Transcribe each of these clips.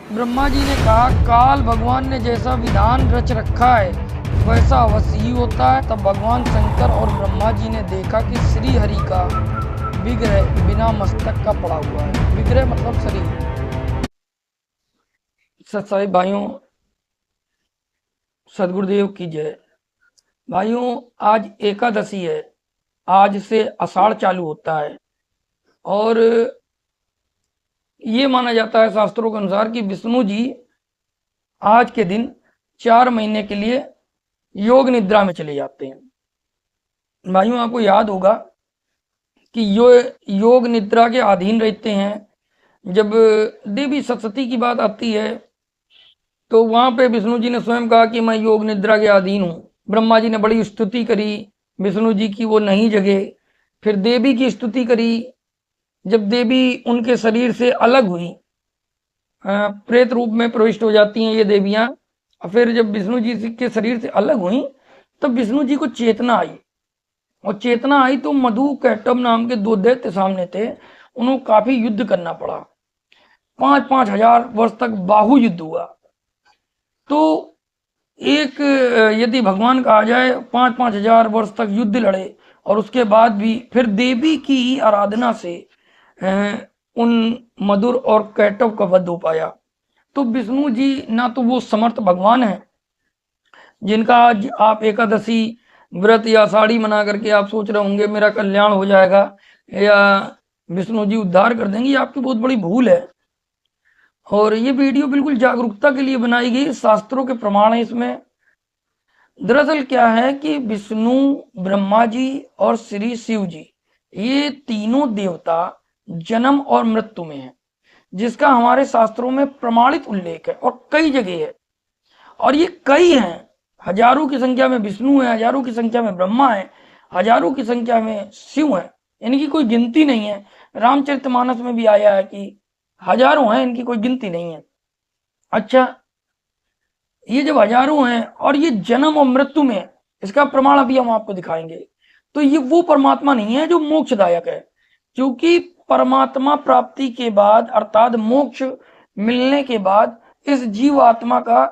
ब्रह्मा जी ने कहा, काल भगवान ने जैसा विधान रच रखा है वैसा अवश्य ही होता है। तब भगवान शंकर और ब्रह्मा जी ने देखा कि श्री हरि का विग्रह बिना मस्तक का पड़ा हुआ है। विग्रह मतलब शरीर। सत्साई भाइयों, सदगुरुदेव की जय। भाइयों, आज एकादशी है। आज से आषाढ़ चालू होता है और ये माना जाता है शास्त्रों के अनुसार कि विष्णु जी आज के दिन 4 महीने के लिए योग निद्रा में चले जाते हैं। भाइयों, आपको याद होगा कि योग निद्रा के अधीन रहते हैं। जब देवी सरस्वती की बात आती है तो वहां पे विष्णु जी ने स्वयं कहा कि मैं योग निद्रा के अधीन हूं। ब्रह्मा जी ने बड़ी स्तुति करी विष्णु जी की, वो नहीं जगे। फिर देवी की स्तुति करी। जब देवी उनके शरीर से अलग हुई, प्रेत रूप में प्रविष्ट हो जाती हैं ये देवियां। फिर जब विष्णु जी के शरीर से अलग हुई तब विष्णु जी को चेतना आई, और चेतना आई तो मधु कैटव नाम के 2 दैत्य सामने थे। उन्हें काफी युद्ध करना पड़ा। 5-5 हजार वर्ष तक बाहु युद्ध हुआ। तो एक यदि भगवान कहा जाए 5-5 हजार वर्ष तक युद्ध लड़े और उसके बाद भी फिर देवी की आराधना से उन मधुर और कैटव का वध हो पाया। तो विष्णु जी ना तो वो समर्थ भगवान है जिनका आज आप एकादशी व्रत या साड़ी मना करके आप सोच रहे होंगे मेरा कल्याण हो जाएगा या विष्णु जी उद्धार कर देंगे, ये आपकी बहुत बड़ी भूल है। और ये वीडियो बिल्कुल जागरूकता के लिए बनाई गई, शास्त्रों के प्रमाण है इसमें। दरअसल क्या है कि विष्णु, ब्रह्मा जी और श्री शिव जी, ये तीनों देवता जन्म और मृत्यु में हैं, जिसका हमारे शास्त्रों में प्रमाणित उल्लेख है और कई जगह है। और ये कई हैं, हजारों की संख्या में विष्णु है, हजारों की संख्या में ब्रह्मा है, हजारों की संख्या में शिव है। इनकी कोई गिनती नहीं है। रामचरितमानस में भी आया है कि हजारों हैं, इनकी कोई गिनती नहीं है। अच्छा, ये जब हजारों हैं और ये जन्म और मृत्यु में, इसका प्रमाण अभी हम आपको दिखाएंगे। तो ये वो परमात्मा नहीं है जो मोक्षदायक है, क्योंकि परमात्मा प्राप्ति के बाद अर्थात मोक्ष मिलने के बाद इस जीव आत्मा का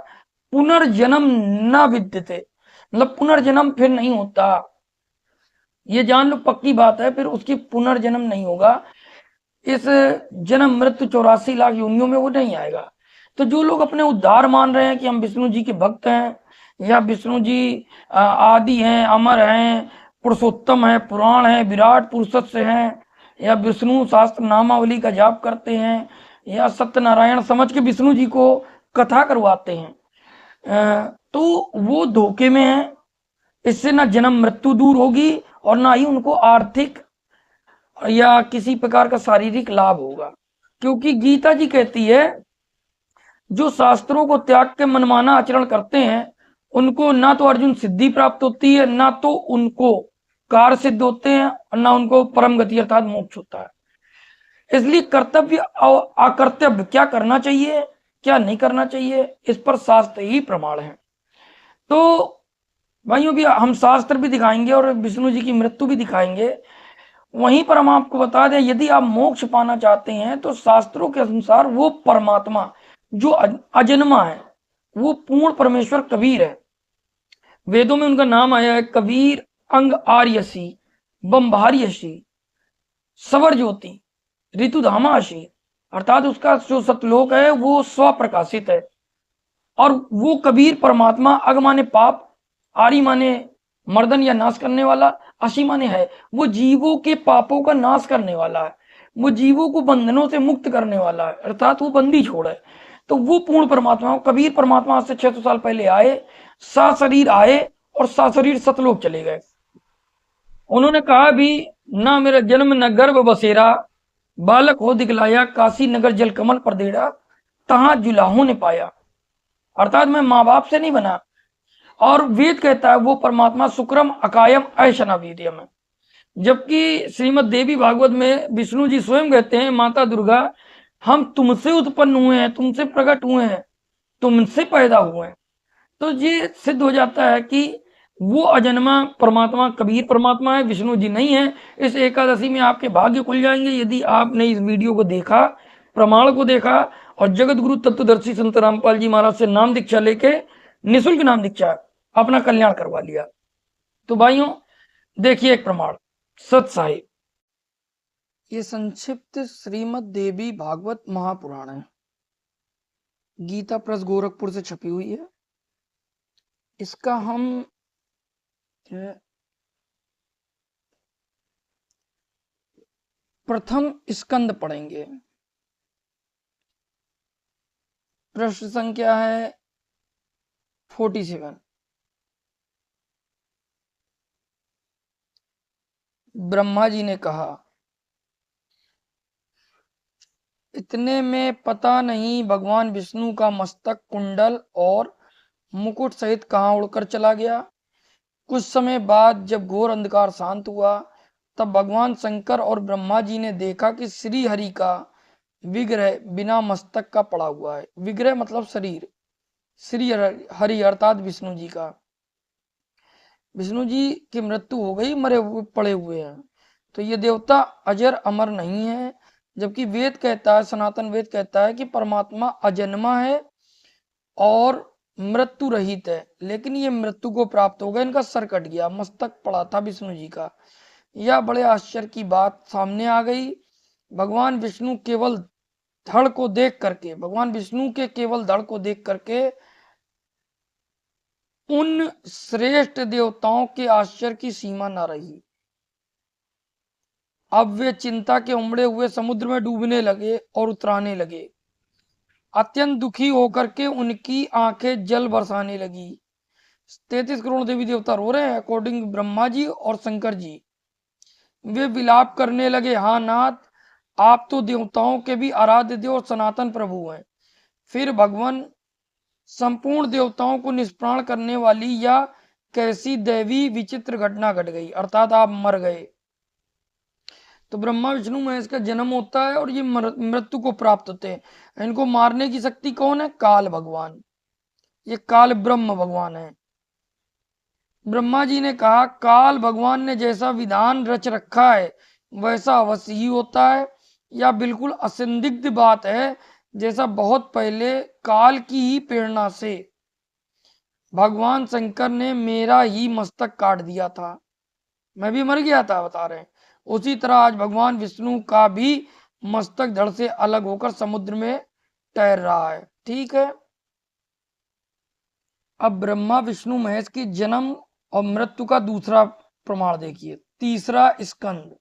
पुनर्जन्म न विद्यते, मतलब पुनर्जन्म फिर नहीं होता। ये जान लो, पक्की बात है, फिर उसकी पुनर्जन्म नहीं होगा। इस जन्म मृत्यु 84 लाख योनियों में वो नहीं आएगा। तो जो लोग अपने उद्धार मान रहे हैं कि हम विष्णु जी के भक्त हैं या विष्णु जी आदि हैं, अमर हैं, पुरुषोत्तम है, पुराण है, विराट पुरुषत्व से हैं, या विष्णु शास्त्र नामावली का जाप करते हैं, या सत्यनारायण समझ के विष्णु जी को कथा करवाते हैं, तो वो धोखे में है। इससे ना जन्म मृत्यु दूर होगी और ना ही उनको आर्थिक या किसी प्रकार का शारीरिक लाभ होगा। क्योंकि गीता जी कहती है जो शास्त्रों को त्याग के मनमाना आचरण करते हैं उनको ना तो अर्जुन सिद्धि प्राप्त होती है, ना तो उनको कार्य सिद्ध होते हैं, और ना उनको परम गति अर्थात मोक्ष होता है। इसलिए कर्तव्य और अकर्तव्य, क्या करना चाहिए क्या नहीं करना चाहिए, इस पर शास्त्र ही प्रमाण है। तो भाइयों, भी हम शास्त्र भी दिखाएंगे और विष्णु जी की मृत्यु भी दिखाएंगे। वहीं पर हम आपको बता दें, यदि आप मोक्ष पाना चाहते हैं तो शास्त्रों के अनुसार वो परमात्मा जो अजन्मा है, वो पूर्ण परमेश्वर कबीर है। वेदों में उनका नाम आया है कबीर, अंग आर्यसी, बम्भार्यसी, सवर ज्योति, ऋतुधामाशी, अर्थात उसका जो सतलोक है वो स्वप्रकाशित है। और वो कबीर परमात्मा, अग माने पाप, आरी माने मर्दन या नाश करने वाला, असी माने है, वो जीवों के पापों का नाश करने वाला है, वो जीवों को बंधनों से मुक्त करने वाला है, अर्थात वो बंदी छोड़ है। तो वो पूर्ण परमात्मा कबीर परमात्मा आज से 600 साल पहले आए, सशरीर आए और सशरीर सतलोक चले गए। उन्होंने कहा भी, ना मेरा जन्म न गर्भ बसेरा, बालक हो दिखलाया, काशी नगर जल कमल पर देड़ा, तहां जुलाहों ने पाया। अर्थात मैं माँ बाप से नहीं बना। और वेद कहता है वो परमात्मा शुक्रम अकायम ऐशना वीर्यम है। जबकि श्रीमद देवी भागवत में विष्णु जी स्वयं कहते हैं, माता दुर्गा हम तुमसे उत्पन्न हुए हैं, तुमसे प्रकट हुए हैं, तुमसे पैदा हुए हैं। तो ये सिद्ध हो जाता है कि वो अजन्मा परमात्मा कबीर परमात्मा है, विष्णु जी नहीं है। इस एकादशी में आपके भाग्य खुल जाएंगे यदि आपने इस वीडियो को देखा, प्रमाण को देखा और जगत गुरु तत्वदर्शी संत रामपाल जी महाराज से नाम दीक्षा लेके निःशुल्क नाम दीक्षा अपना कल्याण करवा लिया। तो भाइयों देखिए एक प्रमाण सत साहिब, ये संक्षिप्त श्रीमद् देवी भागवत महापुराण है, गीता प्रेस गोरखपुर से छपी हुई है। इसका हम प्रथम स्कंद पढ़ेंगे। पृष्ठ संख्या है 47। ब्रह्मा जी ने कहा, इतने में पता नहीं भगवान विष्णु का मस्तक कुंडल और मुकुट सहित कहाँ उड़कर चला गया। कुछ समय बाद जब घोर अंधकार शांत हुआ तब भगवान शंकर और ब्रह्मा जी ने देखा कि श्री हरि का विग्रह बिना मस्तक का पड़ा हुआ है। विग्रह मतलब शरीर, श्री हरि अर्थात विष्णु जी का। विष्णु जी की मृत्यु हो गई, मरे हुए पड़े हुए हैं। तो ये देवता अजर अमर नहीं है, जबकि वेद कहता है, सनातन वेद कहता है कि परमात्मा अजन्मा है और मृत्यु रहित है। लेकिन ये मृत्यु को प्राप्त हो गया, इनका सर कट गया, मस्तक पड़ा था विष्णु जी का। यह बड़े आश्चर्य की बात सामने आ गई। भगवान विष्णु केवल धड़ को देख करके, भगवान विष्णु के केवल धड़ को देख करके उन श्रेष्ठ देवताओं के आश्चर्य की सीमा न रही। अब वे चिंता के उमड़े हुए समुद्र में डूबने लगे और उतराने लगे। अत्यंत दुखी होकर के उनकी आंखें जल बरसाने लगी। 33 करोड़ देवी देवता रो रहे हैं अकॉर्डिंग ब्रह्मा जी और शंकर जी। वे विलाप करने लगे, हाँ नाथ, आप तो देवताओं के भी आराध्य देव और सनातन प्रभु हैं। फिर भगवान संपूर्ण देवताओं को निष्प्राण करने वाली या कैसी दैवी विचित्र घटना घट गई, अर्थात आप मर गए। तो ब्रह्मा विष्णु महेश का जन्म होता है और ये मृत्यु को प्राप्त होते हैं। इनको मारने की शक्ति कौन है? काल भगवान। ये काल ब्रह्म भगवान है। ब्रह्मा जी ने कहा, काल भगवान ने जैसा विधान रच रखा है वैसा अवश्य ही होता है। या बिल्कुल असंदिग्ध बात है, जैसा बहुत पहले काल की ही प्रेरणा से भगवान शंकर ने मेरा ही मस्तक काट दिया था, मैं भी मर गया था बता रहे हैं। उसी तरह आज भगवान विष्णु का भी मस्तक धड़ से अलग होकर समुद्र में तैर रहा है। ठीक है, अब ब्रह्मा विष्णु महेश की जन्म और मृत्यु का दूसरा प्रमाण देखिए। तीसरा स्कंद,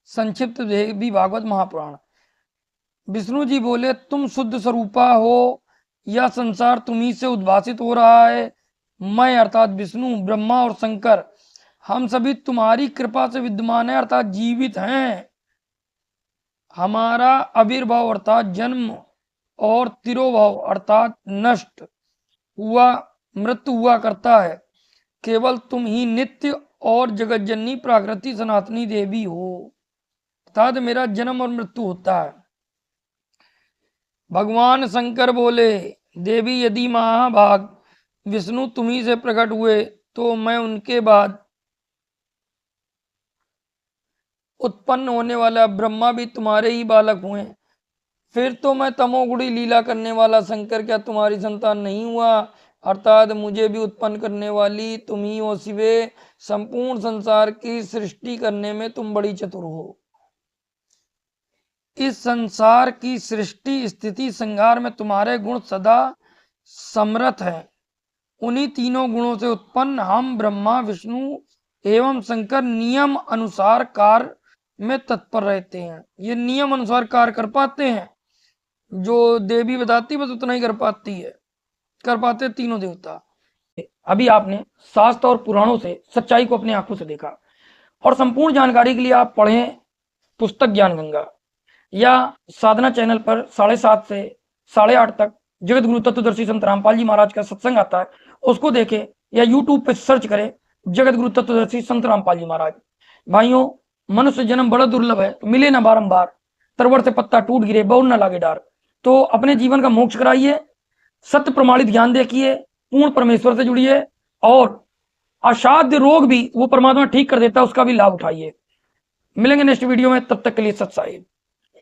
संक्षिप्त देवी भागवत महापुराण। विष्णु जी बोले, तुम शुद्ध स्वरूपा हो, यह संसार तुम्ही से उद्भासित हो रहा है। मैं अर्थात विष्णु, ब्रह्मा और शंकर, हम सभी तुम्हारी कृपा से विद्यमान है अर्थात जीवित हैं। हमारा आविर्भाव अर्थात जन्म और तिरोभाव अर्थात नष्ट हुआ, मृत्यु हुआ करता है। केवल तुम ही नित्य और जगत जननी प्राकृति सनातनी देवी हो, अर्थात मेरा जन्म और मृत्यु होता है। भगवान शंकर बोले, देवी यदि महाभाग विष्णु तुम्ही से प्रकट हुए तो मैं उनके बाद उत्पन्न होने वाला ब्रह्मा भी तुम्हारे ही बालक हुए। फिर तो मैं तमोगुणी लीला करने वाला शंकर क्या तुम्हारी संतान नहीं हुआ? अर्थात मुझे भी उत्पन्न करने वाली तुम ही हो शिवे। संपूर्ण संसार की सृष्टि करने में तुम बड़ी चतुर हो। इस संसार की सृष्टि स्थिति संहार में तुम्हारे गुण सदा समर्थ हैं। उन्हीं तीनों गुणों से उत्पन्न हम ब्रह्मा विष्णु एवं शंकर नियम अनुसार कार्य में तत्पर रहते हैं। ये नियम अनुसार कार्य कर पाते हैं, जो देवी बताती बस उतना ही कर पाते तीनों देवता। अभी आपने शास्त्र और पुराणों से सच्चाई को अपनी आंखों से देखा, और संपूर्ण जानकारी के लिए आप पढ़ें पुस्तक ज्ञान गंगा, या साधना चैनल पर 7:30 से 8:30 तक जगत गुरु तत्वदर्शी संत रामपाल जी महाराज का सत्संग आता है, उसको देखें, या यूट्यूब पे सर्च करें जगत गुरु तत्वदर्शी संत रामपाल जी महाराज। भाइयों, मनुष्य जन्म बड़ा दुर्लभ है, तो मिले ना बारंबार, तरवर से पत्ता टूट गिरे बहु न लागे डार। तो अपने जीवन का मोक्ष कराइए, सत्य प्रमाणित ज्ञान देखिए, पूर्ण परमेश्वर से जुड़िए, और असाध्य रोग भी वो परमात्मा ठीक कर देता है, उसका भी लाभ उठाइए। मिलेंगे नेक्स्ट वीडियो में, तब तक के लिए सत साहिब।